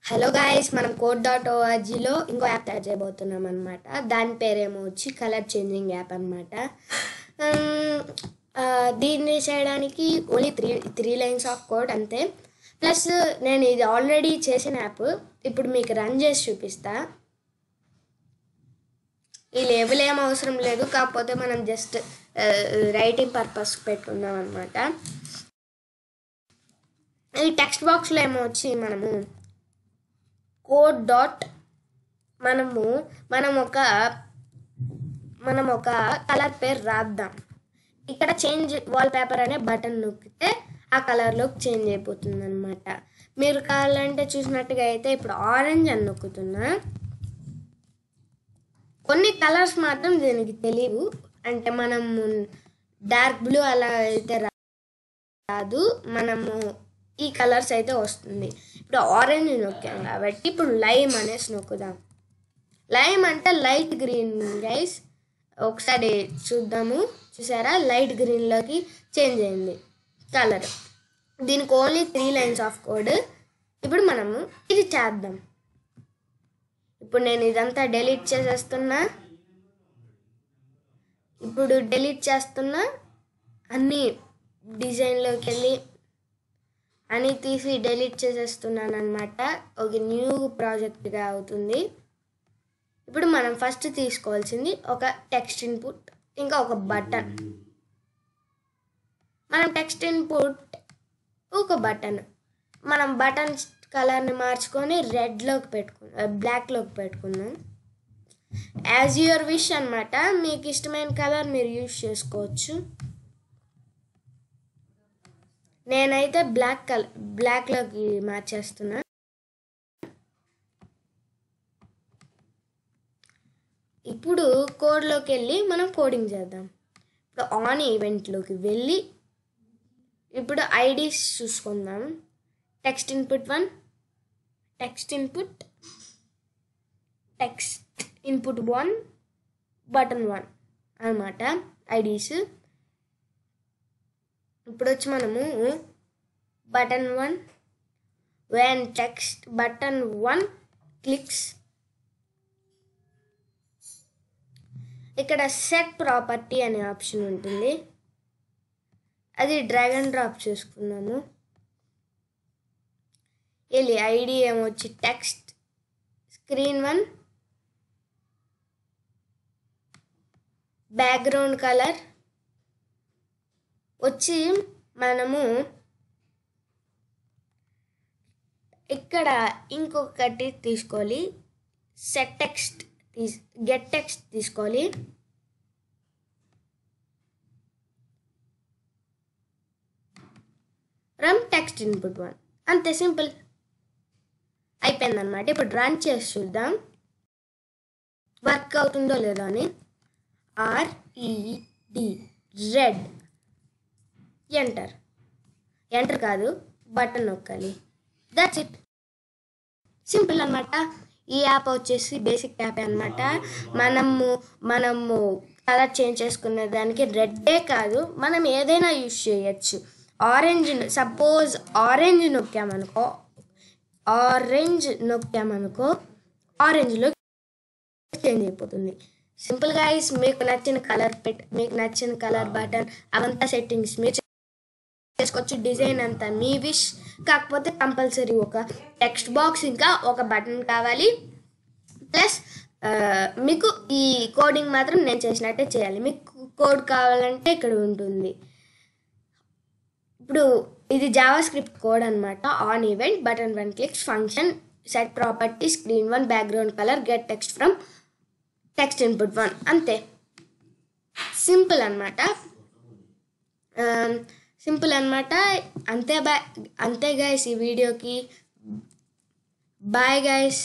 Hello guys, మనం code.orgలో ఇంకో app తయారు చేయబోతున్నాం అనమాట. దాని పేరేమో వచ్చి కలర్ చేంజింగ్ యాప్ అనమాట. దీన్ని చేయడానికి only three lines of code అంతే. ప్లస్ నేను ఇది ఆల్రెడీ చేసిన యాప్, ఇప్పుడు మీకు రన్ చేసి చూపిస్తా. ఈ లేబుల్ ఏం అవసరం లేదు, కాకపోతే మనం జస్ట్ రైటింగ్ పర్పస్ పెట్టుకుందాం అనమాట. ఈ టెక్స్ట్ బాక్స్లో ఏమో వచ్చి కోడ్ డాట్ మనం ఒక కలర్ పేరు రాద్దాం. ఇక్కడ చేంజ్ వాల్ పేపర్ అనే బటన్ నొక్కితే ఆ కలర్లోకి చేంజ్ అయిపోతుంది అనమాట. మీరు కావాలంటే చూసినట్టుగా అయితే ఇప్పుడు ఆరెంజ్ అని నొక్కుతున్నా. కొన్ని కలర్స్ మాత్రం దీనికి తెలియవు, అంటే మనము డార్క్ బ్లూ అలా అయితే రాదు, మనము ఈ కలర్స్ అయితే వస్తుంది. ఇప్పుడు ఆరెంజ్ నొక్కాం కాబట్టి ఇప్పుడు లైమ్ అనేసి నొక్కుదాం. లైమ్ అంటే లైట్ గ్రీన్ గైస్, ఒకసారి చూద్దాము. చూసారా, లైట్ గ్రీన్లోకి చేంజ్ అయింది కలర్. దీనికి ఓన్లీ 3 లైన్స్ ఆఫ్ కోడ్. ఇప్పుడు మనము ఇది చేద్దాం. ఇప్పుడు నేను ఇదంతా డిలీట్ చేసేస్తున్నా. ఇప్పుడు డిలీట్ చేస్తున్నా, అన్ని డిజైన్లోకి వెళ్ళి అని తీసి డిలీట్ చేసేస్తున్నాను అనమాట. ఒక న్యూ ప్రాజెక్ట్గా అవుతుంది. ఇప్పుడు మనం ఫస్ట్ తీసుకోవాల్సింది ఒక టెక్స్ట్ ఇన్పుట్, ఇంకా ఒక బటన్. మనం టెక్స్ట్ ఇన్పుట్, ఒక బటన్, మనం బటన్ కలర్ని మార్చుకొని రెడ్లోకి బ్లాక్లోకి పెట్టుకుందాం. యాజ్ యువర్ విష్ అనమాట, మీకు ఇష్టమైన కలర్ మీరు యూజ్ చేసుకోవచ్చు. నేనైతే బ్లాక్లోకి మార్చేస్తున్నా. ఇప్పుడు కోడ్లోకి వెళ్ళి మనం కోడింగ్ చేద్దాం. ఇప్పుడు ఆన్ ఈవెంట్లోకి వెళ్ళి ఇప్పుడు ఐడీస్ చూసుకుందాం. Text input 1, text input 1, button 1 అన్నమాట ఐడీస్. ఇప్పుడు వచ్చి మనము button 1 when text button 1 clicks, ఇక్కడ సెట్ ప్రాపర్టీ అనే ఆప్షన్ ఉంటుంది, అది డ్రాగ్ అండ్ డ్రాప్ చేసుకున్నాము. వెళ్ళి ఐడి ఏమొచ్చి టెక్స్ట్ స్క్రీన్ 1, బ్యాక్గ్రౌండ్ కలర్ వచ్చి మనము ఇక్కడ ఇంకొకటి తీసుకోవాలి, గెట్ టెక్స్ట్ తీసుకోవాలి. రన్ టెక్స్ట్ ఇన్పుట్ 1, అంతే, సింపుల్ అయిపోయిందన్నమాట. ఇప్పుడు రన్ చేసి చూద్దాం వర్క్ అవుతుందో లేదో అని. రెడ్ ఎంటర్ కాదు, బటన్ నొక్కాలి. దట్స్ ఇట్, సింపుల్ అనమాట. ఈ యాప్ వచ్చేసి బేసిక్ యాప్ అనమాట. మనము కలర్ చేంజ్ చేసుకునే దానికి రెడ్డే కాదు, మనం ఏదైనా యూజ్ చేయొచ్చు. సపోజ్ ఆరెంజ్ నొక్కామనుకో, ఆరెంజ్లో చేంజ్ అయిపోతుంది. సింపుల్ గైస్, మీకు నచ్చిన కలర్ బటన్ అవంతా సెట్టింగ్స్ మీరు చేసుకోవచ్చు. డిజైన్ అంతా మీ విష్, కాకపోతే కంపల్సరీ ఒక టెక్స్ట్ బాక్స్ ఇంకా ఒక బటన్ కావాలి. ప్లస్ మీకు ఈ కోడింగ్ మాత్రం నేను చేసినట్టే చేయాలి. మీకు కోడ్ కావాలంటే ఇక్కడ ఉంటుంది. ఇప్పుడు ఇది జావా స్క్రిప్ట్ కోడ్ అనమాట. On event, button 1 clicks, function, set property, screen 1, background colour, get text from text input 1, అంతే. సింపుల్ అనమాట. అంతే గైస్. ఈ వీడియోకి బాయ్ గైస్.